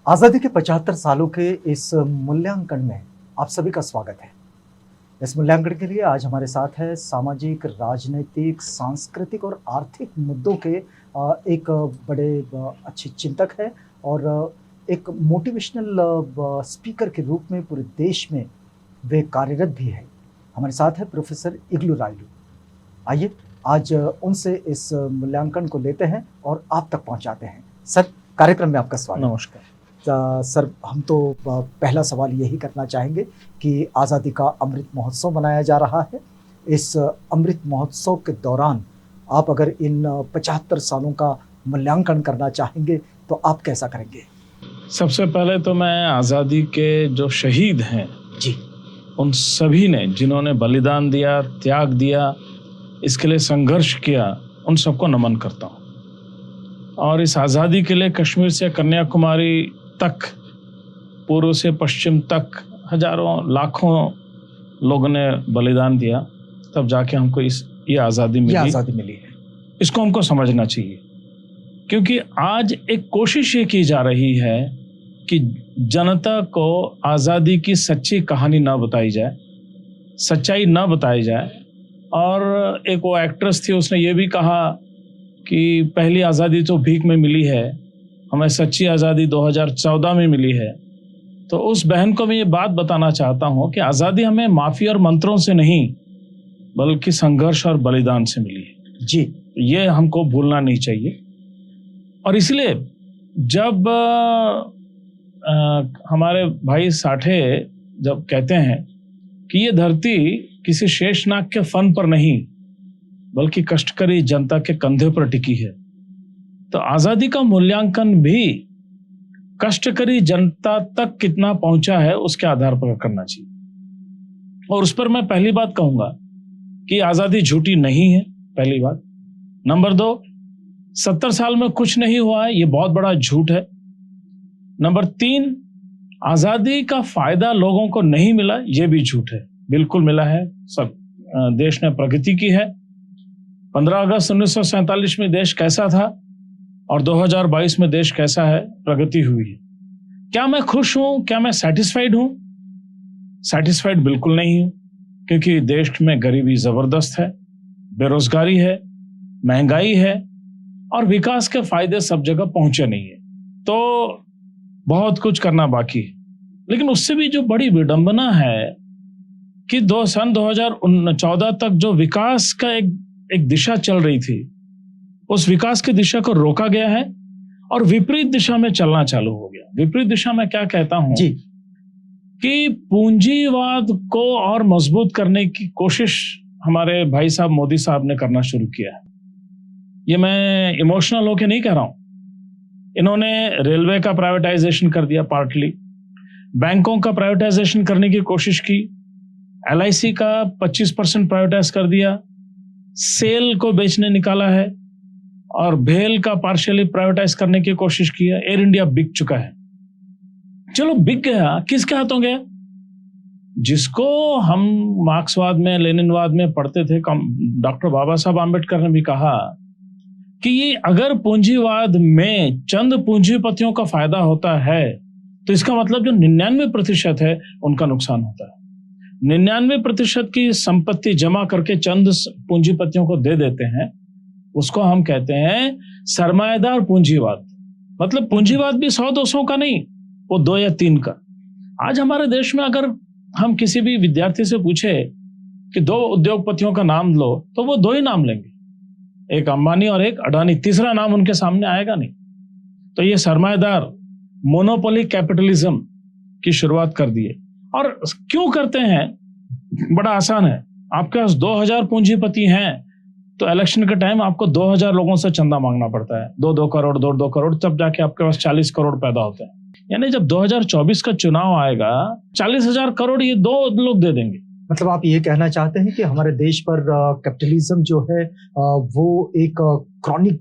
आज़ादी के 75 सालों के इस मूल्यांकन में आप सभी का स्वागत है। इस मूल्यांकन के लिए आज हमारे साथ है सामाजिक, राजनीतिक, सांस्कृतिक और आर्थिक मुद्दों के एक बड़े अच्छे चिंतक है और एक मोटिवेशनल स्पीकर के रूप में पूरे देश में वे कार्यरत भी है। हमारे साथ है प्रोफेसर इग्लू रायडू। आइए आज उनसे इस मूल्यांकन को लेते हैं और आप तक पहुंचाते हैं। सर, कार्यक्रम में आपका स्वागत। नमस्कार। सर, हम तो पहला सवाल यही करना चाहेंगे कि आज़ादी का अमृत महोत्सव मनाया जा रहा है। इस अमृत महोत्सव के दौरान आप अगर इन 75 सालों का मूल्यांकन करना चाहेंगे तो आप कैसा करेंगे? सबसे पहले तो मैं आज़ादी के जो शहीद हैं जी, उन सभी ने जिन्होंने बलिदान दिया, त्याग दिया, इसके लिए संघर्ष किया, उन सबको नमन करता हूँ। और इस आज़ादी के लिए कश्मीर से कन्याकुमारी तक, पूर्व से पश्चिम तक हजारों लाखों लोगों ने बलिदान दिया, तब जाके हमको ये आज़ादी मिली है। इसको हमको समझना चाहिए, क्योंकि आज एक कोशिश ये की जा रही है कि जनता को आज़ादी की सच्ची कहानी ना बताई जाए, सच्चाई ना बताई जाए। और एक वो एक्ट्रेस थी, उसने ये भी कहा कि पहली आज़ादी तो भीख में मिली है, हमें सच्ची आज़ादी 2014 में मिली है। तो उस बहन को मैं ये बात बताना चाहता हूँ कि आज़ादी हमें माफ़ी और मंत्रों से नहीं, बल्कि संघर्ष और बलिदान से मिली है। जी, ये हमको भूलना नहीं चाहिए। और इसलिए जब हमारे भाई साठे जब कहते हैं कि ये धरती किसी शेषनाग के फन पर नहीं, बल्कि कष्टकरी जनता के कंधे पर टिकी है, तो आज़ादी का मूल्यांकन भी कष्टकरी जनता तक कितना पहुंचा है उसके आधार पर करना चाहिए। और उस पर मैं पहली बात कहूंगा कि आज़ादी झूठी नहीं है, पहली बात। नंबर 2, 70 साल में कुछ नहीं हुआ है, ये बहुत बड़ा झूठ है। नंबर 3, आज़ादी का फायदा लोगों को नहीं मिला, ये भी झूठ है। बिल्कुल मिला है, सब देश ने प्रगति की है। 15 अगस्त 1947 में देश कैसा था और 2022 में देश कैसा है, प्रगति हुई है। क्या मैं खुश हूं? क्या मैं सेटिस्फाइड हूं? सेटिस्फाइड बिल्कुल नहीं हूं, क्योंकि देश में गरीबी जबरदस्त है, बेरोजगारी है, महंगाई है और विकास के फायदे सब जगह पहुंचे नहीं है। तो बहुत कुछ करना बाकी है। लेकिन उससे भी जो बड़ी विडंबना है कि सन 2014 तक जो विकास का एक दिशा चल रही थी, उस विकास की दिशा को रोका गया है और विपरीत दिशा में चलना चालू हो गया। विपरीत दिशा में क्या कहता हूं जी, कि पूंजीवाद को और मजबूत करने की कोशिश हमारे भाई साहब मोदी साहब ने करना शुरू किया है। ये मैं इमोशनल होके नहीं कह रहा हूं। इन्होंने रेलवे का प्राइवेटाइजेशन कर दिया, पार्टली बैंकों का प्राइवेटाइजेशन करने की कोशिश की, LIC का 25% प्राइवेटाइज कर दिया, सेल को बेचने निकाला है और भेल का पार्शियली प्राइवेटाइज करने की कोशिश की है। एयर इंडिया बिक चुका है। चलो बिक गया, किसके हाथों गया? जिसको हम मार्क्सवाद में, लेनिनवाद में पढ़ते थे, डॉक्टर बाबा साहब आम्बेडकर ने भी कहा कि ये अगर पूंजीवाद में चंद पूंजीपतियों का फायदा होता है तो इसका मतलब जो 99% है उनका नुकसान होता है। 99% की संपत्ति जमा करके चंद पूंजीपतियों को दे देते हैं, उसको हम कहते हैं सरमाएदार पूंजीवाद। मतलब पूंजीवाद भी 100-200 का नहीं, वो 2 या 3 का। आज हमारे देश में अगर हम किसी भी विद्यार्थी से पूछे कि 2 उद्योगपतियों का नाम लो, तो वो 2 ही नाम लेंगे, एक अंबानी और एक अडानी, तीसरा नाम उनके सामने आएगा नहीं। तो ये सरमाएदार मोनोपोली कैपिटलिज्म की शुरुआत कर दी है। और क्यों करते हैं? बड़ा आसान है। आपके पास 2000 पूंजीपति हैं तो इलेक्शन के टाइम आपको 2000 लोगों से चंदा मांगना पड़ता है, 2-2 करोड़, 2-2 करोड़, तब जाके आपके पास 40 करोड़ पैदा होते हैं। यानी जब 2024 का चुनाव आएगा, 40,000 करोड़ ये 2 लोग दे देंगे। मतलब आप ये कहना चाहते हैं कि हमारे देश पर कैपिटलिज्म जो है वो एक क्रॉनिक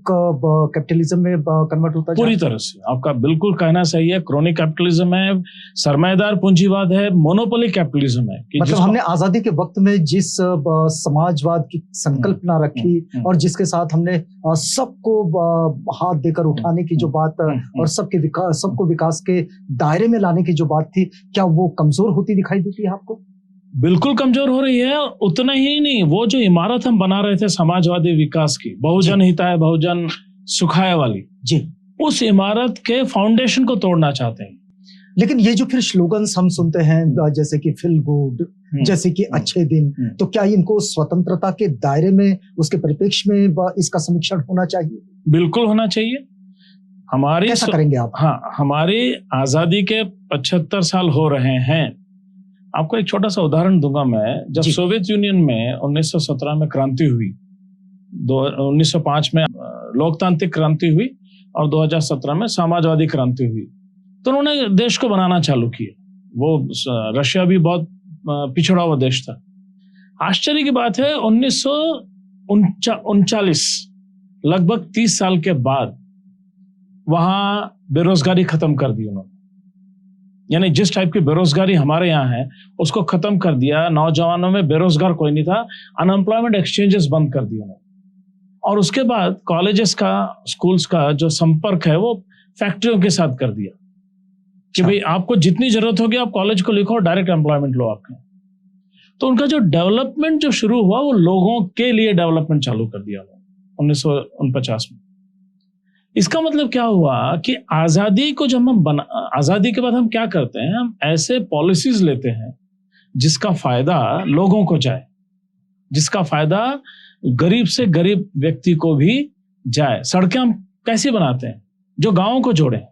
कैपिटलिज्म में कन्वर्ट होता पूरी तरह से आपका बिल्कुल कहना सही है। क्रोनिक कैपिटलिज्म है, सरमाएदार पूंजीवाद है, मोनोपोली कैपिटलिज्म है कि मतलब हमने आजादी के वक्त में जिस समाजवाद की संकल्पना रखी और जिसके साथ हमने सबको हाथ देकर उठाने की जो बात और सबको विकास के दायरे में लाने की जो बात थी, क्या वो कमजोर होती दिखाई देती है आपको? बिल्कुल कमजोर हो रही है। उतना ही नहीं, वो जो इमारत हम बना रहे थे समाजवादी विकास की, बहुजन हिताय बहुजन सुखाय वाली जी, उस इमारत के फाउंडेशन को तोड़ना चाहते हैं। लेकिन ये जो फिर स्लोगन्स हम सुनते हैं जैसे कि फील गुड, जैसे कि अच्छे दिन, तो क्या इनको स्वतंत्रता के दायरे में, उसके परिप्रेक्ष्य में इसका समीक्षण होना चाहिए? बिल्कुल होना चाहिए। हमारी कैसा करेंगे आप? हाँ, हमारी आजादी के 75 साल हो रहे हैं। आपको एक छोटा सा उदाहरण दूंगा मैं। जब सोवियत यूनियन में 1917 में क्रांति हुई, 1905 में लोकतांत्रिक क्रांति हुई और 2017 में समाजवादी क्रांति हुई, तो उन्होंने देश को बनाना चालू किया। वो रशिया भी बहुत पिछड़ा हुआ देश था। आश्चर्य की बात है 1939 लगभग 30 साल के बाद वहां बेरोजगारी खत्म कर दी उन्होंने। यानी जिस टाइप की बेरोजगारी हमारे यहाँ है उसको खत्म कर दिया। नौजवानों में बेरोजगार कोई नहीं था। अनएम्प्लॉयमेंट एक्सचेंजेस बंद कर दिए उन्होंने। और उसके बाद कॉलेजेस का, स्कूल्स का जो संपर्क है वो फैक्ट्रियों के साथ कर दिया कि भाई आपको जितनी जरूरत होगी आप कॉलेज को लिखो, डायरेक्ट एम्प्लॉयमेंट लो आपके। तो उनका जो डेवलपमेंट जो शुरू हुआ वो लोगों के लिए डेवलपमेंट चालू कर दिया 1949 में। इसका मतलब क्या हुआ कि आजादी को जब हम आजादी के बाद हम क्या करते हैं, हम ऐसे पॉलिसीज लेते हैं जिसका फायदा लोगों को जाए, जिसका फायदा गरीब से गरीब व्यक्ति को भी जाए। सड़कें हम कैसे बनाते हैं जो गांवों को जोड़े।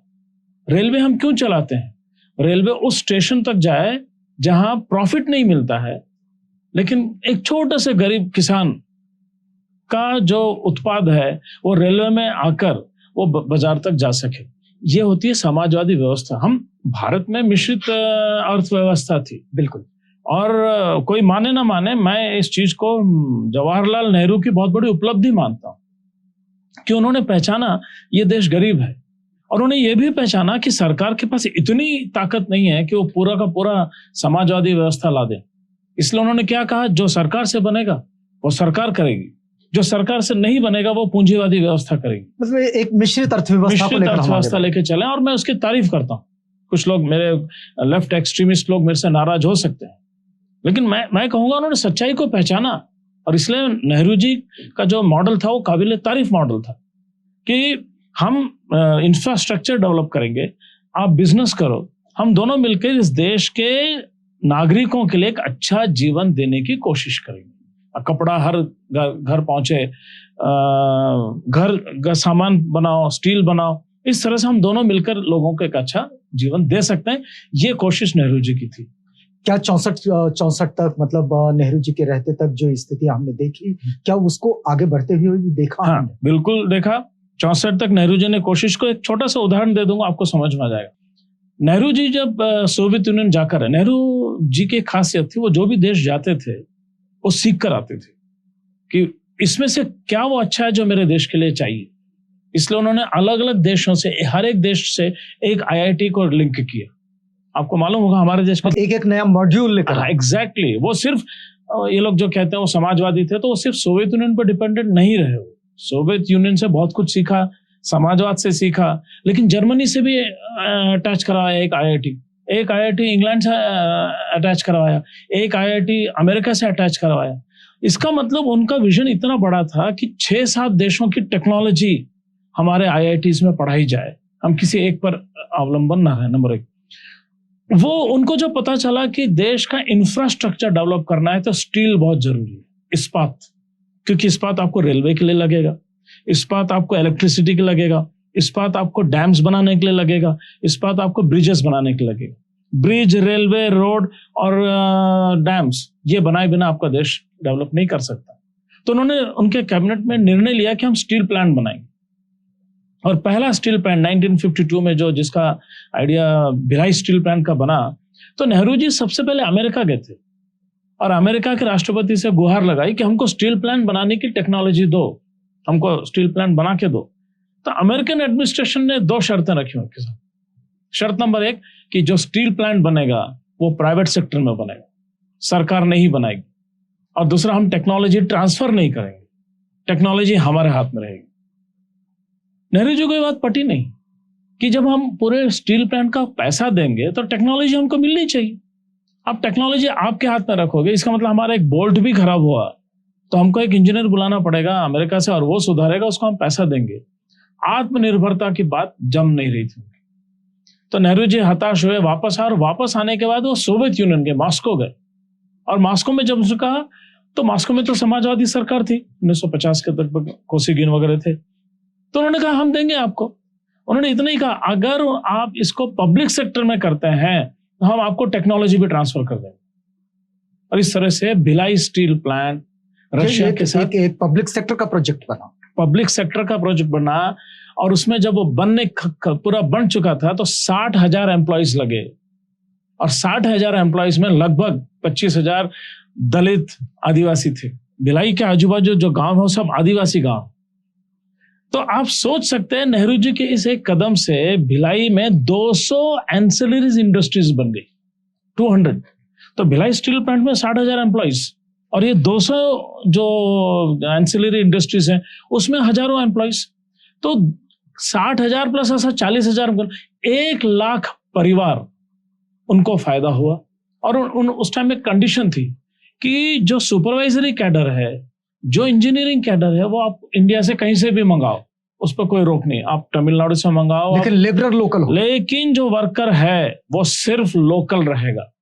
रेलवे हम क्यों चलाते हैं? रेलवे उस स्टेशन तक जाए जहां प्रॉफिट नहीं मिलता है, लेकिन एक छोटे से गरीब किसान का जो उत्पाद है वो रेलवे में आकर वो बाजार तक जा सके। ये होती है समाजवादी व्यवस्था। हम भारत में मिश्रित अर्थव्यवस्था थी बिल्कुल, और कोई माने ना माने, मैं इस चीज को जवाहरलाल नेहरू की बहुत बड़ी उपलब्धि मानता हूं कि उन्होंने पहचाना ये देश गरीब है, और उन्हें यह भी पहचाना कि सरकार के पास इतनी ताकत नहीं है कि वो पूरा का पूरा समाजवादी व्यवस्था ला दे। इसलिए उन्होंने क्या कहा, जो सरकार से बनेगा वो सरकार करेगी, जो सरकार से नहीं बनेगा वो पूंजीवादी व्यवस्था करेगी। मतलब एक मिश्रित अर्थव्यवस्था लेके चले, और मैं उसकी तारीफ करता हूँ। कुछ लोग, मेरे लेफ्ट एक्सट्रीमिस्ट लोग मेरे से नाराज हो सकते हैं, लेकिन मैं कहूंगा उन्होंने सच्चाई को पहचाना, और इसलिए नेहरू जी का जो मॉडल था वो काबिल तारीफ मॉडल था कि हम इंफ्रास्ट्रक्चर डेवलप करेंगे, आप बिजनेस करो, हम दोनों मिलकर इस देश के नागरिकों के लिए एक अच्छा जीवन देने की कोशिश करेंगे। कपड़ा हर घर पहुंचे, घर का सामान बनाओ, स्टील बनाओ, इस तरह से हम दोनों मिलकर लोगों को एक अच्छा जीवन दे सकते हैं। ये कोशिश नेहरू जी की थी। क्या 64 तक, मतलब नेहरू जी के रहते तक जो स्थिति हमने देखी, क्या उसको आगे बढ़ते हुए देखा? हाँ, बिल्कुल देखा। 64 तक नेहरू जी ने कोशिश को, एक छोटा सा उदाहरण दे दूंगा, आपको समझ में आ जाएगा। नेहरू जी जब सोवियत यूनियन जाकर, नेहरू जी की खासियत थी, वो जो भी देश जाते थे वो सीख कर आते थे कि इसमें से क्या वो अच्छा है जो मेरे देश के लिए चाहिए। इसलिए उन्होंने अलग अलग देशों से, हर एक देश से एक आईआईटी को लिंक किया। आपको मालूम होगा हमारे देश में एक नया मॉड्यूल लेकर। एग्जैक्टली। वो सिर्फ, ये लोग जो कहते हैं वो समाजवादी थे, तो वो सिर्फ सोवियत यूनियन पर डिपेंडेंट नहीं रहे। सोवियत यूनियन से बहुत कुछ सीखा, समाजवाद से सीखा, लेकिन जर्मनी से भी अटैच करवाया एक आईआईटी, एक आईआईटी इंग्लैंड से अटैच करवाया, एक आईआईटी अमेरिका से अटैच करवाया। इसका मतलब उनका विजन इतना बड़ा था कि 6-7 देशों की टेक्नोलॉजी हमारे आईआईटीज में पढ़ाई जाए, हम किसी एक पर अवलंबन ना रहे। नंबर 1, वो उनको जो पता चला कि देश का इंफ्रास्ट्रक्चर डेवलप करना है तो स्टील बहुत जरूरी है, इस्पात, क्योंकि इस्पात आपको रेलवे के लिए लगेगा, इस्पात आपको इलेक्ट्रिसिटी के लगेगा, इस्पात आपको डैम्स बनाने के लिए लगेगा, इस्पात आपको ब्रिजेस बनाने के लिए लगेगा। ब्रिज, रेलवे, रोड और डैम्स ये बनाए बिना आपका देश डेवलप नहीं कर सकता। तो उन्होंने, उनके कैबिनेट में निर्णय लिया कि हम स्टील प्लांट बनाएंगे। और पहला स्टील प्लांट 1952 में जो, जिसका आइडिया भिलाई स्टील प्लांट का बना, तो नेहरू जी सबसे पहले अमेरिका गए थे और अमेरिका के राष्ट्रपति से गुहार लगाई कि हमको स्टील प्लांट बनाने की टेक्नोलॉजी दो, हमको स्टील प्लांट बना के दो। तो अमेरिकन एडमिनिस्ट्रेशन ने 2 शर्तें रखी उनके साथ। शर्त नंबर 1 कि जो स्टील प्लांट बनेगा वो प्राइवेट सेक्टर में बनेगा, सरकार नहीं बनाएगी। और दूसरा, हम टेक्नोलॉजी ट्रांसफर नहीं करेंगे, टेक्नोलॉजी हमारे हाथ में रहेगी। नेहरू जी को ये बात पटी नहीं कि जब हम पूरे स्टील प्लांट का पैसा देंगे तो टेक्नोलॉजी हमको मिलनी चाहिए। आप टेक्नोलॉजी आपके हाथ में रखोगे, इसका मतलब हमारा एक बोल्ट भी खराब हुआ तो हमको एक इंजीनियर बुलाना पड़ेगा अमेरिका से और वो सुधारेगा, उसको हम पैसा देंगे। आत्मनिर्भरता की बात जम नहीं रही थी। तो नेहरू जी हताश हुए, वापस आए, और वापस आने के बाद वो सोवियत यूनियन के मॉस्को गए। और मॉस्को में जब उसने कहा, तो मॉस्को में तो समाजवादी सरकार थी, 1950 के तक कोसिगिन वगैरह थे, तो उन्होंने कहा हम देंगे आपको। उन्होंने इतना ही कहा, अगर आप इसको पब्लिक सेक्टर में करते हैं तो हम आपको टेक्नोलॉजी भी ट्रांसफर कर देंगे। और इस तरह से भिलाई स्टील प्लांट रशिया के साथ एक पब्लिक सेक्टर का प्रोजेक्ट बना, पब्लिक सेक्टर का प्रोजेक्ट बना। और उसमें जब वो पूरा बन चुका था तो 60,000 एम्प्लॉइज लगे, और 60,000 एम्प्लॉइज में लगभग 25,000 दलित आदिवासी थे। भिलाई के आजू बाजू जो गांव है वो सब आदिवासी गांव। तो आप सोच सकते हैं नेहरू जी के इस एक कदम से भिलाई में 200 एंसिलरीज इंडस्ट्रीज बन गई, 200। तो भिलाई स्टील प्लांट में 60,000 एम्प्लॉइज, और ये 200 जो एंसिलरी इंडस्ट्रीज हैं उसमें हजारों एम्प्लॉइज। तो 60,000 प्लस ऐसा 40,000, 1 लाख परिवार उनको फायदा हुआ। और उस टाइम में कंडीशन थी कि जो सुपरवाइजरी कैडर है, जो इंजीनियरिंग कैडर है, वो आप इंडिया से कहीं से भी मंगाओ, उस पर कोई रोक नहीं। आप तमिलनाडु से मंगाओ, लेकिन लेबर लोकल हो। लेकिन जो वर्कर है वो सिर्फ लोकल रहेगा।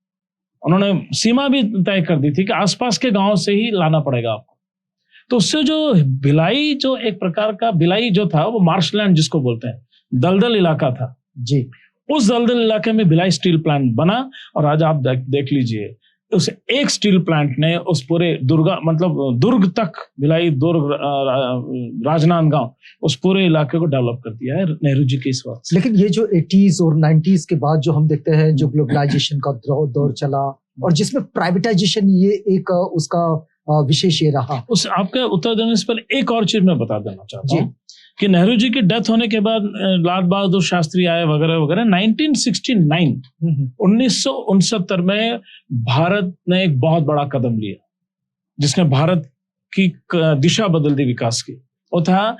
उन्होंने सीमा भी तय कर दी थी कि आसपास के गांव से ही लाना पड़ेगा आपको। तो उससे जो भिलाई, जो एक प्रकार का भिलाई जो था वो मार्शलैंड जिसको बोलते हैं, दलदल इलाका था जी। उस दलदल इलाके में भिलाई स्टील प्लांट बना। और आज आप देख लीजिए, उस एक स्टील प्लांट ने उस पूरे दुर्ग तक, भिलाई दुर्ग, राजनांदगांव, उस पूरे इलाके को डेवलप कर दिया है नेहरू जी के इस वक्त। लेकिन ये जो 80s और 90s के बाद जो हम देखते हैं, जो ग्लोबलाइजेशन का दौर चला और जिसमें प्राइवेटाइजेशन ये एक उसका विशेष ये रहा। उस आपके उत्तर देने से पहले एक और चीज मैं बता देना चाहता हूँ कि नेहरू जी की डेथ होने के बाद लाल बहादुर शास्त्री आए वगैरह वगैरह। 1969 में भारत ने एक बहुत बड़ा कदम लिया जिसने भारत की दिशा बदल दी विकास की। वो था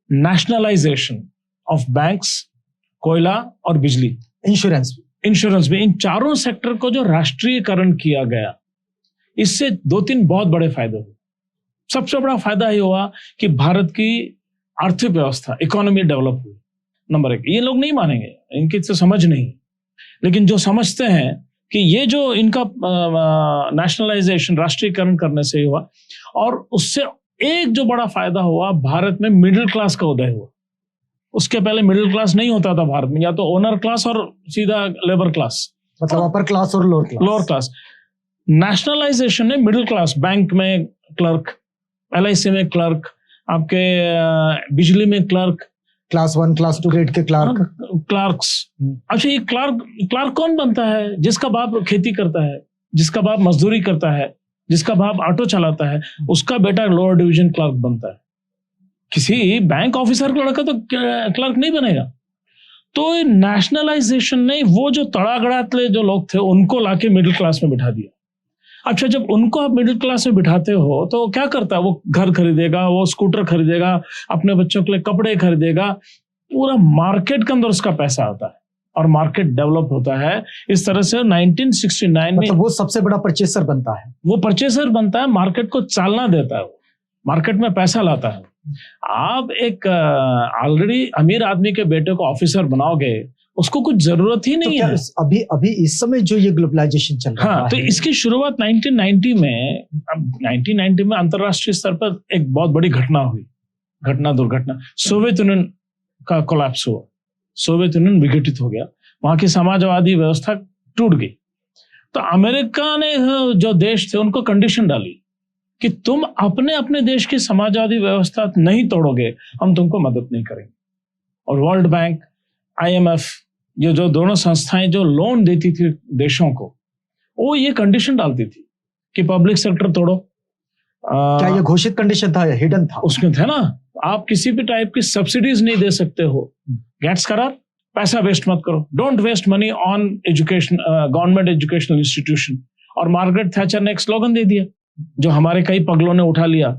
नेशनलाइजेशन ऑफ बैंक्स, कोयला और बिजली, इंश्योरेंस भी। इन चारों सेक्टर को जो राष्ट्रीयकरण किया गया, इससे 2-3 बहुत बड़े फायदे हुए। सबसे बड़ा फायदा ये हुआ कि भारत की आर्थिक व्यवस्था, इकोनॉमी डेवलप हुई। नंबर 1, ये लोग नहीं मानेंगे, इनकी तो समझ नहीं, लेकिन जो समझते हैं कि ये जो इनका नेशनलाइजेशन, राष्ट्रीयकरण करने से हुआ, और उससे एक जो बड़ा फायदा हुआ, भारत में मिडिल क्लास का उदय हुआ। उसके पहले मिडिल क्लास नहीं होता था भारत में, या तो ओनर क्लास और सीधा लेबर क्लास, मतलब अपर क्लास और लोअर क्लास। नेशनलाइजेशन ने मिडिल क्लास, बैंक में क्लर्क, LIC में क्लर्क, आपके बिजली में क्लर्क, क्लास 1 क्लास 2 ग्रेड के क्लर्क्स। अच्छा, ये क्लर्क कौन बनता है? जिसका बाप खेती करता है, जिसका बाप मजदूरी करता है, जिसका बाप ऑटो चलाता है, उसका बेटा लोअर डिवीजन क्लर्क बनता है। किसी बैंक ऑफिसर का लड़का तो क्लर्क नहीं बनेगा। तो नेशनलाइजेशन ने वो जो तड़ागड़ातले जो लोग थे उनको लाके मिडिल क्लास में बिठा दिया। अच्छा, जब उनको आप मिडिल क्लास में बिठाते हो तो क्या करता है? वो घर खरीदेगा, वो स्कूटर खरीदेगा, अपने बच्चों के लिए कपड़े खरीदेगा, पूरा मार्केट के अंदर उसका पैसा आता है और मार्केट डेवलप होता है। इस तरह से 1969 में मतलब वो सबसे बड़ा परचेसर बनता है। वो परचेसर बनता है, मार्केट को चालना देता है, वो मार्केट में पैसा लाता है। आप एक ऑलरेडी अमीर आदमी के बेटे को ऑफिसर बनाओगे, उसको कुछ जरूरत ही नहीं है। अभी इस समय जो ये ग्लोबलाइजेशन चल रहा है, तो इसकी शुरुआत 1990 में, अब 1990 में अंतरराष्ट्रीय स्तर पर एक बहुत बड़ी दुर्घटना, सोवियत यूनियन का कोलैप्स हुआ, सोवियत यूनियन विघटित हो गया, वहां की समाजवादी व्यवस्था टूट गई। तो अमेरिका ने जो देश थे उनको कंडीशन डाली कि तुम अपने देश की समाजवादी व्यवस्था नहीं तोड़ोगे, हम तुमको मदद नहीं करेंगे। और वर्ल्ड बैंक, IMF, ये जो दोनों संस्थाएं जो लोन देती थी देशों को, वो ये कंडीशन डालती थी कि पब्लिक सेक्टर तोड़ो। क्या ये घोषित कंडीशन था या हिडन था? उसमें थे ना, आप किसी भी टाइप की सब्सिडीज नहीं दे सकते हो। गेट्स करार, पैसा वेस्ट मत करो, don't waste money on education, government educational institution. और मार्गरेट थैचर ने एक स्लोगन दे दिया जो हमारे कई पगलों ने उठा लिया,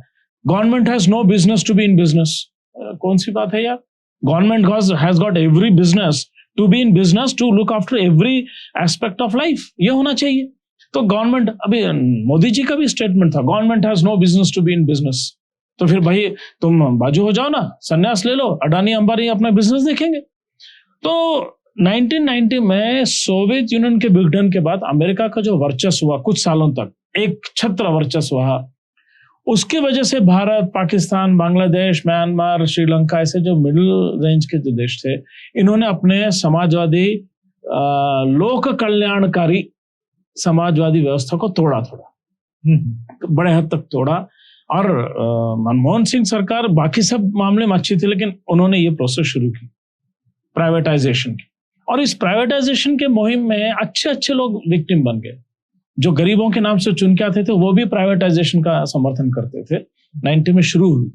government has no business to be in business. कौन सी बात है यार, government has got every business to be in business, to look after every aspect of life, ये होना चाहिए। तो गवर्नमेंट, अभी मोदी जी का भी स्टेटमेंट था, government has no business to be in business. तो फिर भाई तुम बाजू हो जाओ ना, संन्यास ले लो, अडानी अंबानी अपना बिजनेस देखेंगे। तो 1990 में सोवियत यूनियन के विघटन के बाद अमेरिका का जो वर्चस्व हुआ कुछ सालों तक, एक छत्र वर्चस्व हुआ, उसकी वजह से भारत, पाकिस्तान, बांग्लादेश, म्यांमार, श्रीलंका, ऐसे जो मिडिल रेंज के जो देश थे, इन्होंने अपने समाजवादी लोक कल्याणकारी समाजवादी व्यवस्था को तोड़ा, बड़े हद तक तोड़ा। और मनमोहन सिंह सरकार बाकी सब मामले में अच्छी थी, लेकिन उन्होंने ये प्रोसेस शुरू की प्राइवेटाइजेशन की, और इस प्राइवेटाइजेशन के मुहिम में अच्छे अच्छे लोग विक्टिम बन गए। जो गरीबों के नाम से चुन के आते थे वो भी प्राइवेटाइजेशन का समर्थन करते थे। 90 में शुरू हुई,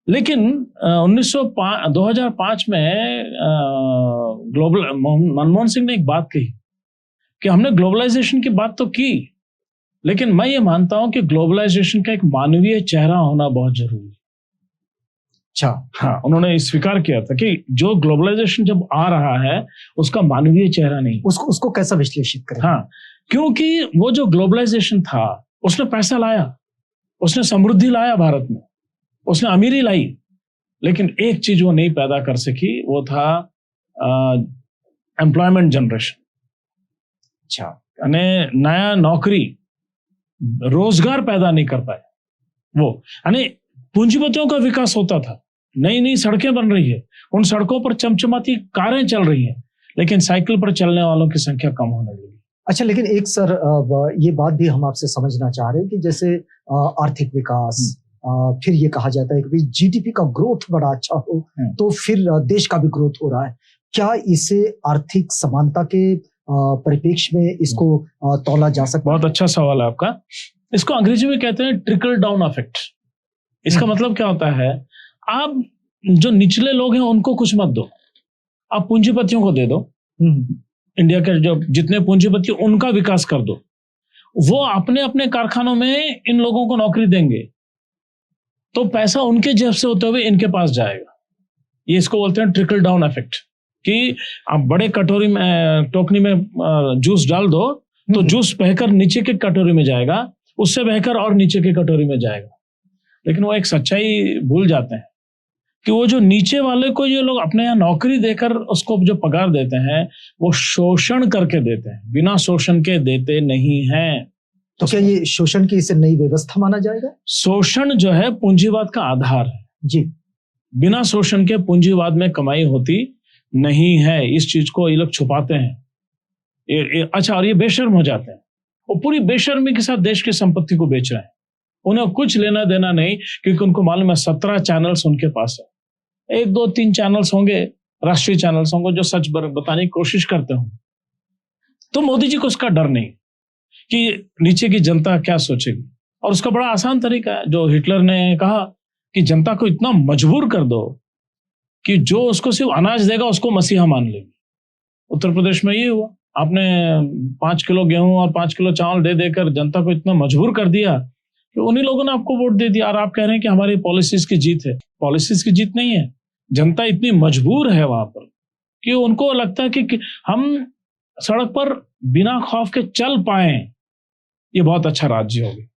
लेकिन 2005 में मनमोहन सिंह ने एक बात कही कि हमने ग्लोबलाइजेशन की बात तो की, लेकिन मैं ये मानता हूं कि ग्लोबलाइजेशन का एक मानवीय चेहरा होना बहुत जरूरी है। अच्छा, हाँ, उन्होंने स्वीकार किया था कि जो ग्लोबलाइजेशन जब आ रहा है उसका मानवीय चेहरा नहीं। उसको कैसा विश्लेषित करें? हाँ, क्योंकि वो जो ग्लोबलाइजेशन था उसने पैसा लाया, उसने समृद्धि लाया भारत में, उसने अमीरी लाई, लेकिन एक चीज वो नहीं पैदा कर सकी, वो था एम्प्लॉयमेंट जनरेशन। अच्छा, यानी नया नौकरी, रोजगार पैदा नहीं कर पाए वो। यानी पूंजीपतियों का विकास होता था, नई नई सड़कें बन रही है, उन सड़कों पर चमचमाती कारें चल रही हैं, लेकिन साइकिल पर चलने वालों की संख्या कम होने लगी। अच्छा, लेकिन एक सर ये बात भी हम आपसे समझना चाह रहे हैं कि जैसे आर्थिक विकास, फिर ये कहा जाता है कि जीडीपी का ग्रोथ बड़ा अच्छा हो तो फिर देश का भी ग्रोथ हो रहा है। क्या इसे आर्थिक समानता के परिप्रेक्ष्य में इसको तौला जा सकता है? बहुत अच्छा सवाल है आपका। इसको अंग्रेजी में कहते हैं ट्रिकल डाउन इफेक्ट। इसका मतलब क्या होता है, आप जो निचले लोग हैं उनको कुछ मत दो, आप पूंजीपतियों को दे दो। इंडिया के जो जितने पूंजीपति उनका विकास कर दो, वो अपने अपने कारखानों में इन लोगों को नौकरी देंगे, तो पैसा उनके जेब से होते हुए इनके पास जाएगा। ये इसको बोलते हैं ट्रिकल डाउन इफेक्ट, कि आप बड़े कटोरी में, टोकनी में जूस डाल दो तो जूस बहकर नीचे के कटोरी में जाएगा, उससे बहकर और नीचे के कटोरी में जाएगा। लेकिन वो एक सच्चाई भूल जाते हैं कि वो जो नीचे वाले को ये लोग अपने यहाँ नौकरी देकर उसको जो पगार देते हैं वो शोषण करके देते हैं, बिना शोषण के देते नहीं हैं। तो क्या ये शोषण की इसे नई व्यवस्था माना जाएगा? शोषण जो है पूंजीवाद का आधार है जी। बिना शोषण के पूंजीवाद में कमाई होती नहीं है। इस चीज को ये लोग छुपाते हैं। अच्छा, और ये बेशर्म हो जाते हैं, वो पूरी बेशर्मी के साथ देश की संपत्ति को बेच रहे हैं। उन्हें कुछ लेना देना नहीं, क्योंकि उनको मालूम है 17 चैनल्स उनके पास है। 1, 2, 3 चैनल्स होंगे, राष्ट्रीय चैनल्स होंगे जो सच बताने की कोशिश करते हों। तो मोदी जी को उसका डर नहीं कि नीचे की जनता क्या सोचेगी। और उसका बड़ा आसान तरीका है, जो हिटलर ने कहा कि जनता को इतना मजबूर कर दो कि जो उसको सिर्फ अनाज देगा उसको मसीहा मान लेगी। उत्तर प्रदेश में ये हुआ, आपने 5 किलो गेहूं और 5 किलो चावल दे देकर जनता को इतना मजबूर कर दिया कि उन्हीं लोगों ने आपको वोट दे दिया। और आप कह रहे हैं कि हमारी पॉलिसीज की जीत है। पॉलिसीज की जीत नहीं है, जनता इतनी मजबूर है वहां पर कि उनको लगता है कि हम सड़क पर बिना खौफ के चल पाए, ये बहुत अच्छा राज्य होगा।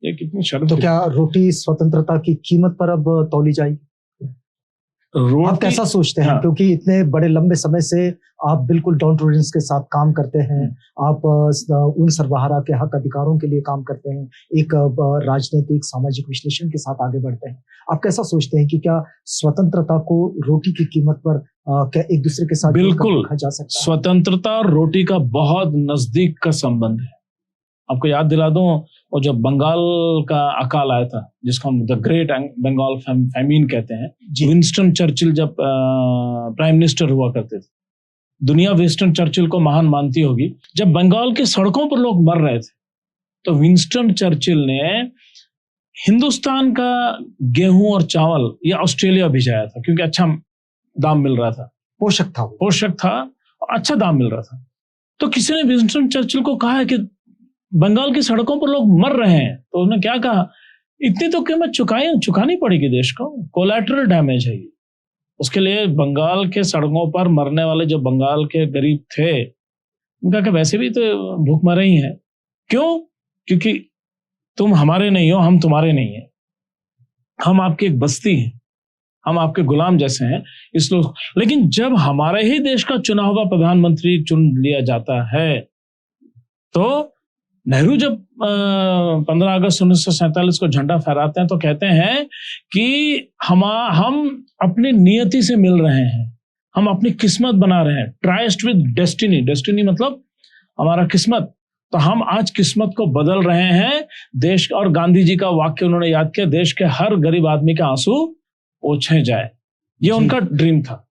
ये कितनी शर्त। तो क्या रोटी स्वतंत्रता की कीमत पर अब तौली जाएगी? आप कैसा सोचते हैं? हाँ। क्योंकि इतने बड़े लंबे समय से आप बिल्कुल डाउन टूडेंस के साथ काम करते हैं, आप उन सर्वहारा के हक अधिकारों के लिए काम करते हैं, एक राजनीतिक सामाजिक विश्लेषण के साथ आगे बढ़ते हैं। आप कैसा सोचते हैं कि क्या स्वतंत्रता को रोटी की कीमत पर क्या एक दूसरे के साथ बिल्कुल देखा जा सकता है? स्वतंत्रता और रोटी का बहुत नजदीक का संबंध है। आपको याद दिला दूं, वो जब बंगाल का अकाल आया था, जिसको हम द ग्रेट बंगाल फैमीन कहते हैं, विंस्टन चर्चिल जब प्राइम मिनिस्टर हुआ करते थे, दुनिया विंस्टन चर्चिल को महान मानती होगी। जब बंगाल की सड़कों पर लोग मर रहे थे तो विंस्टन चर्चिल ने हिंदुस्तान का गेहूं और चावल ये ऑस्ट्रेलिया भिजाया था, क्योंकि अच्छा दाम मिल रहा था, पोषक था वो। पोषक था और अच्छा दाम मिल रहा था। तो किसी ने विंस्टन चर्चिल को कहा है कि बंगाल की सड़कों पर लोग मर रहे हैं, तो उन्होंने क्या कहा, इतनी तो कीमत चुकानी पड़ेगी देश को, कोलैटरल डैमेज है ये। उसके लिए बंगाल के सड़कों पर मरने वाले जो बंगाल के गरीब थे, उनका कि वैसे भी तो भूखमरे ही हैं। क्यों? क्योंकि तुम हमारे नहीं हो, हम तुम्हारे नहीं है, हम आपकी एक बस्ती हैं, हम आपके गुलाम जैसे हैं, इसलिए। लेकिन जब हमारे ही देश का चुना हुआ प्रधानमंत्री चुन लिया जाता है, तो नेहरू जब 15 अगस्त 1947 को झंडा फहराते हैं तो कहते हैं कि हम अपनी नियति से मिल रहे हैं, हम अपनी किस्मत बना रहे हैं, ट्राइस्ट विद डेस्टिनी। डेस्टिनी मतलब हमारा किस्मत। तो हम आज किस्मत को बदल रहे हैं देश। और गांधी जी का वाक्य उन्होंने याद किया, देश के हर गरीब आदमी के आंसू पोंछे जाए, ये उनका ड्रीम था।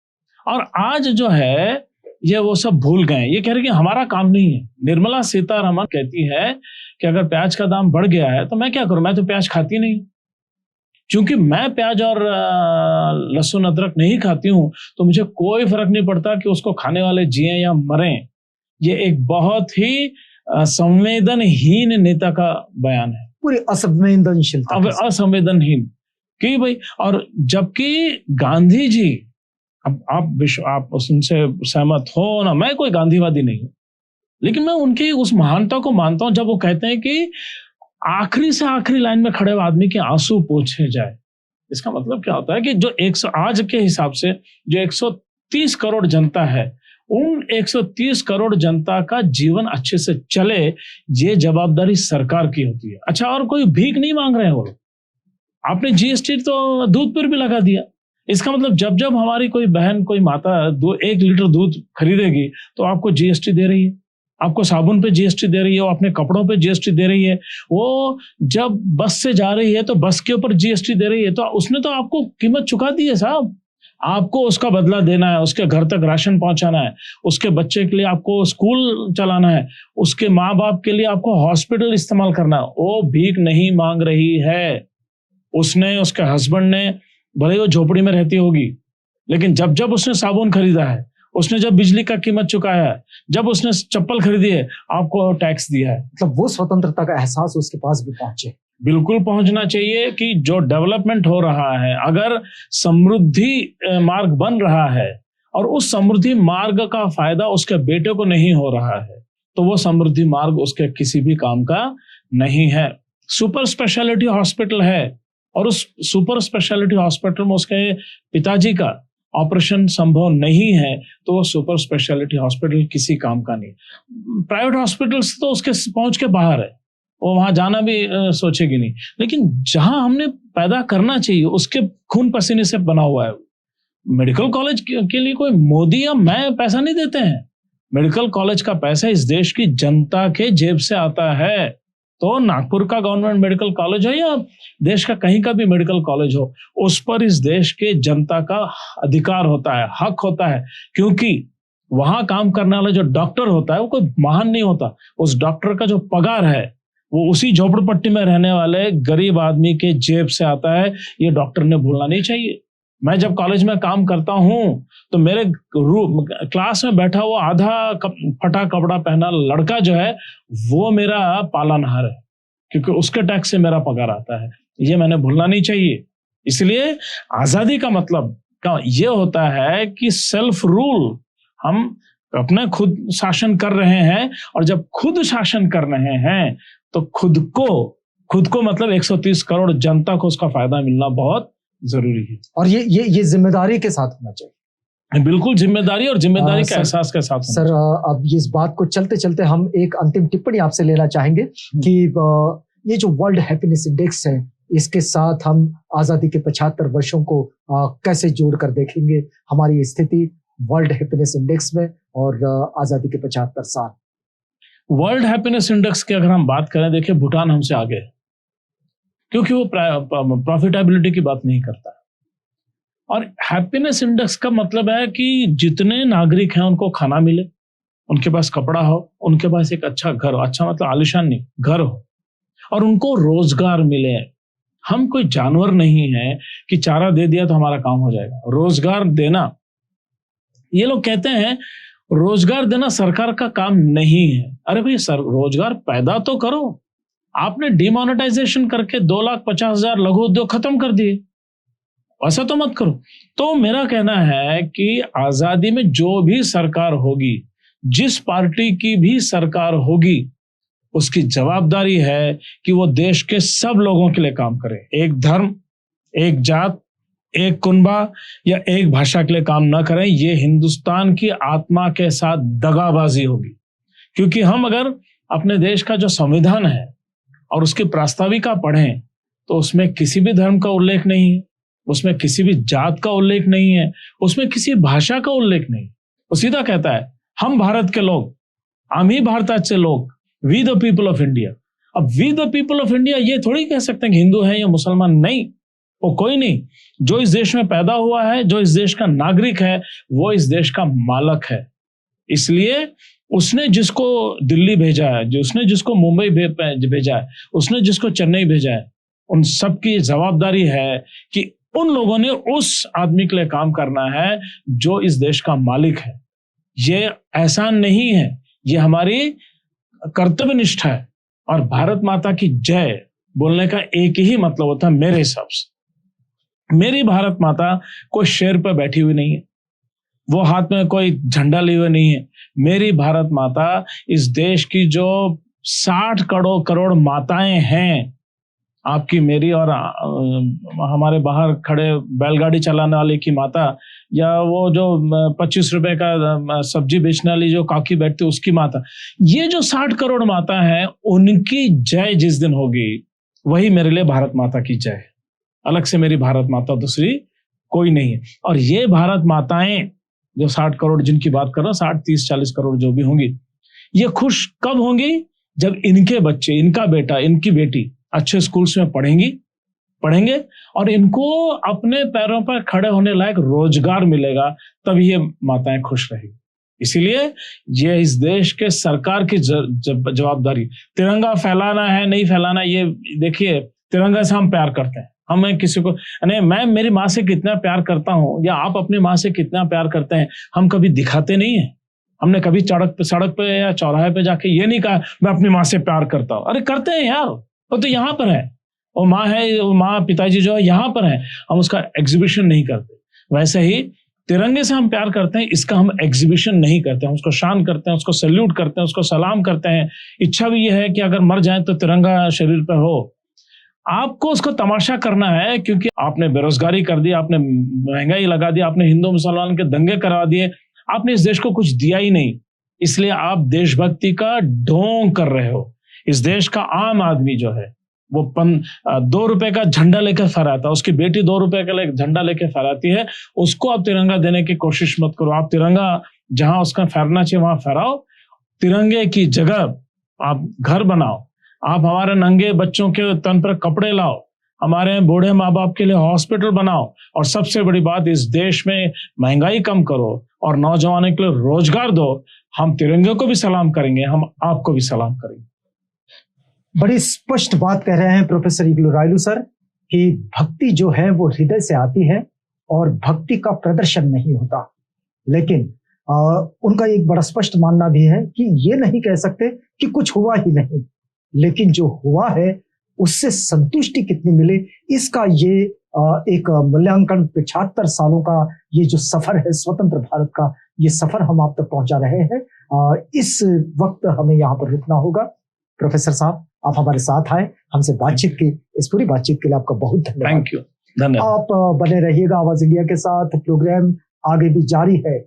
और आज जो है ये वो सब भूल गए, ये कह रहे कि हमारा काम नहीं है। निर्मला सीतारमण कहती है कि अगर प्याज का दाम बढ़ गया है तो मैं क्या करूं, मैं तो प्याज खाती नहीं, क्योंकि मैं प्याज और लहसुन अदरक नहीं खाती हूं, तो मुझे कोई फर्क नहीं पड़ता कि उसको खाने वाले जिए या मरें। ये एक बहुत ही संवेदनहीन नेता का बयान है, पूरी असंवेदनशीलता, असंवेदनहीन कि भाई। और जबकि गांधी जी, अब आप उनसे सहमत हो ना, मैं कोई गांधीवादी नहीं हूं, लेकिन मैं उनकी उस महानता को मानता हूं जब वो कहते हैं कि आखिरी से आखिरी लाइन में खड़े हुए आदमी के आंसू पोंछे जाए। इसका मतलब क्या होता है कि जो आज के हिसाब से जो 130 करोड़ जनता है, उन 130 करोड़ जनता का जीवन अच्छे से चले, ये जवाबदारी सरकार की होती है। अच्छा, और कोई भीख नहीं मांग रहे हैं वो लोग। आपने जीएसटी तो दूध पर भी लगा दिया, इसका मतलब जब जब हमारी कोई बहन, कोई माता 1 लीटर दूध खरीदेगी तो आपको जीएसटी दे रही है, आपको साबुन पे जीएसटी दे रही है, वो अपने कपड़ों पे जीएसटी दे रही है, वो जब बस से जा रही है तो बस के ऊपर जीएसटी दे रही है। तो उसने तो आपको कीमत चुका दी है साहब, आपको उसका बदला देना है, उसके घर तक राशन पहुंचाना है, उसके बच्चे के लिए आपको स्कूल चलाना है, उसके माँ बाप के लिए आपको हॉस्पिटल इस्तेमाल करना है। वो भीख नहीं मांग रही है, उसने, उसके हस्बैंड ने, भले वो झोपड़ी में रहती होगी, लेकिन जब जब उसने साबुन खरीदा है, उसने जब बिजली का कीमत चुकाया है, जब उसने चप्पल खरीदी है, आपको टैक्स दिया है। मतलब वो स्वतंत्रता का एहसास उसके पास भी पहुंचे। बिल्कुल पहुंचना चाहिए कि जो डेवलपमेंट हो रहा है, अगर समृद्धि मार्ग बन रहा है और उस समृद्धि मार्ग का फायदा उसके बेटे को नहीं हो रहा है, तो वो समृद्धि मार्ग उसके किसी भी काम का नहीं है। सुपर स्पेशलिटी हॉस्पिटल है और उस सुपर स्पेशलिटी हॉस्पिटल में उसके पिताजी का ऑपरेशन संभव नहीं है, तो वो सुपर स्पेशलिटी हॉस्पिटल किसी काम का नहीं। प्राइवेट हॉस्पिटल्स तो उसके पहुंच के बाहर है, वो वहां जाना भी सोचेगी नहीं। लेकिन जहां हमने पैदा करना चाहिए उसके खून पसीने से बना हुआ है। मेडिकल कॉलेज के लिए कोई मोदी या मैं पैसा नहीं देते हैं, मेडिकल कॉलेज का पैसा इस देश की जनता के जेब से आता है। तो नागपुर का गवर्नमेंट मेडिकल कॉलेज हो या देश का कहीं का भी मेडिकल कॉलेज हो, उस पर इस देश के जनता का अधिकार होता है, हक होता है, क्योंकि वहां काम करने वाला जो डॉक्टर होता है वो कोई महान नहीं होता। उस डॉक्टर का जो पगार है वो उसी झोपड़पट्टी में रहने वाले गरीब आदमी के जेब से आता है। ये डॉक्टर ने भूलना नहीं चाहिए। मैं जब कॉलेज में काम करता हूं तो मेरे क्लास में बैठा हुआ आधा फटा कपड़ा पहना लड़का जो है वो मेरा पालनहार है, क्योंकि उसके टैक्स से मेरा पगार आता है। ये मैंने भूलना नहीं चाहिए। इसलिए आजादी का मतलब ये होता है कि सेल्फ रूल, हम अपने खुद शासन कर रहे हैं, और जब खुद शासन कर रहे हैं तो खुद को मतलब 130 करोड़ जनता को उसका फायदा मिलना बहुत जरूरी है। और ये जिम्मेदारी के साथ होना चाहिए। बिल्कुल जिम्मेदारी और जिम्मेदारी के एहसास के साथ। सर, अब इस बात को चलते चलते हम एक अंतिम टिप्पणी आपसे लेना चाहेंगे कि ये जो वर्ल्ड हैप्पीनेस इंडेक्स है, इसके साथ हम आजादी के 75 वर्षों को कैसे जोड़कर देखेंगे, हमारी स्थिति वर्ल्ड हैप्पीनेस इंडेक्स में और आजादी के 75 साल। वर्ल्ड हैप्पीनेस इंडेक्स की अगर हम बात करें, देखिए भूटान हमसे आगे है, क्योंकि वो प्रॉफिटेबिलिटी की बात नहीं करता। और हैप्पीनेस इंडेक्स का मतलब है कि जितने नागरिक हैं उनको खाना मिले, उनके पास कपड़ा हो, उनके पास एक अच्छा घर हो, अच्छा मतलब आलिशान नहीं, घर हो, और उनको रोजगार मिले। हम कोई जानवर नहीं है कि चारा दे दिया तो हमारा काम हो जाएगा। रोजगार देना, ये लोग कहते हैं रोजगार देना सरकार का काम नहीं है। अरे भाई सर, रोजगार पैदा तो करो। आपने डिमोनेटाइजेशन करके 2,50,000 लघु उद्योग खत्म कर दिए, ऐसा तो मत करो। तो मेरा कहना है कि आजादी में जो भी सरकार होगी, जिस पार्टी की भी सरकार होगी, उसकी जवाबदारी है कि वो देश के सब लोगों के लिए काम करे। एक धर्म, एक जात, एक कुनबा या एक भाषा के लिए काम ना करें। ये हिंदुस्तान की आत्मा के साथ दगाबाजी होगी। क्योंकि हम अगर अपने देश का जो संविधान है और उसकी प्रास्ताविका पढ़ें तो उसमें किसी भी धर्म का उल्लेख नहीं है, उसमें किसी भी जात का उल्लेख नहीं है, उसमें किसी भाषा का उल्लेख नहीं। वो सीधा कहता है हम भारत के लोग, आम्ही भारताचे लोग, we the people of India. अब we the people of India ये थोड़ी कह सकते हैं कि हिंदू है या मुसलमान, नहीं, वो कोई नहीं। जो इस देश में पैदा हुआ है, जो इस देश का नागरिक है, वो इस देश का मालक है। इसलिए उसने जिसको दिल्ली भेजा है, उसने जिसको मुंबई भेजा है, उसने जिसको चेन्नई भेजा है, उन सब की जवाबदारी है कि उन लोगों ने उस आदमी के लिए काम करना है जो इस देश का मालिक है। ये एहसान नहीं है, ये हमारी कर्तव्य निष्ठा है। और भारत माता की जय बोलने का एक ही मतलब होता है मेरे हिसाब से। मेरी भारत माता कोई शेर पर बैठी हुई नहीं है, वो हाथ में कोई झंडा लिए हुए नहीं है। मेरी भारत माता इस देश की जो 60 करोड़ माताएं हैं, आपकी, मेरी और हमारे बाहर खड़े बैलगाड़ी चलाने वाले की माता, या वो जो 25 रुपए का सब्जी बेचने वाली जो काकी बैठती उसकी माता, ये जो 60 करोड़ माता है, उनकी जय जिस दिन होगी वही मेरे लिए भारत माता की जय है। अलग से मेरी भारत माता दूसरी कोई नहीं है। और ये भारत माताएं जो 60 करोड़ जिनकी बात कर रहा हूं, 60, 30, 40 करोड़ जो भी होंगी, ये खुश कब होंगी? जब इनके बच्चे, इनका बेटा, इनकी बेटी अच्छे स्कूल्स में पढ़ेंगे और इनको अपने पैरों पर खड़े होने लायक रोजगार मिलेगा, तब ये माताएं खुश रहेगी। इसीलिए ये इस देश के सरकार की जवाबदारी। तिरंगा फैलाना है नहीं फैलाना, ये देखिए, तिरंगा से हम प्यार करते हैं। हमें किसी को नहीं, मैं मेरी माँ से कितना प्यार करता हूं या आप अपनी माँ से कितना प्यार करते हैं, हम कभी दिखाते नहीं है। हमने कभी सड़क पे या चौराहे पे जाके ये नहीं कहा मैं अपनी माँ से प्यार करता हूं। अरे करते हैं यार, वो तो यहाँ पर है, वो माँ है, वो माँ पिताजी जो है यहाँ पर है, हम उसका एग्जीबिशन नहीं करते। वैसे ही तिरंगे से हम प्यार करते हैं, इसका हम एग्जीबिशन नहीं करते, हम उसको शान करते हैं, उसको सैल्यूट करते हैं, उसको सलाम करते हैं। इच्छा भी यह है कि अगर मर जाए तो तिरंगा शरीर पे हो। आपको उसको तमाशा करना है, क्योंकि आपने बेरोजगारी कर दी, आपने महंगाई लगा दी, आपने हिंदू मुसलमान के दंगे करवा दिए, आपने इस देश को कुछ दिया ही नहीं। इसलिए आप देशभक्ति का ढोंग कर रहे हो। इस देश का आम आदमी जो है वो 2 रुपए का झंडा लेकर फहराता है, उसकी बेटी 2 रुपए का झंडा लेकर फहराती है, उसको आप तिरंगा देने की कोशिश मत करो। आप तिरंगा जहां उसका फहरना चाहिए वहां फहराओ। तिरंगे की जगह आप घर बनाओ, आप हमारे नंगे बच्चों के तन पर कपड़े लाओ, हमारे बूढ़े माँ बाप के लिए हॉस्पिटल बनाओ, और सबसे बड़ी बात, इस देश में महंगाई कम करो और नौजवानों के लिए रोजगार दो। हम तिरंगे को भी सलाम करेंगे, हम आपको भी सलाम करेंगे। बड़ी स्पष्ट बात कह रहे हैं प्रोफेसर इग्लू रायलू सर कि भक्ति जो है वो हृदय से आती है और भक्ति का प्रदर्शन नहीं होता। लेकिन उनका एक बड़ा स्पष्ट मानना भी है कि ये नहीं कह सकते कि कुछ हुआ ही नहीं, लेकिन जो हुआ है उससे संतुष्टि कितनी मिले, इसका ये एक मूल्यांकन 75 सालों का ये जो सफर है स्वतंत्र भारत का, ये सफर हम आप तक पहुंचा रहे हैं। इस वक्त हमें यहाँ पर रुकना होगा। प्रोफेसर साहब, आप हमारे साथ आए, हमसे बातचीत की, इस पूरी बातचीत के लिए आपका बहुत धन्यवाद। थैंक यू, धन्यवाद। आप बने रहिएगा आवाज इंडिया के साथ, प्रोग्राम आगे भी जारी है।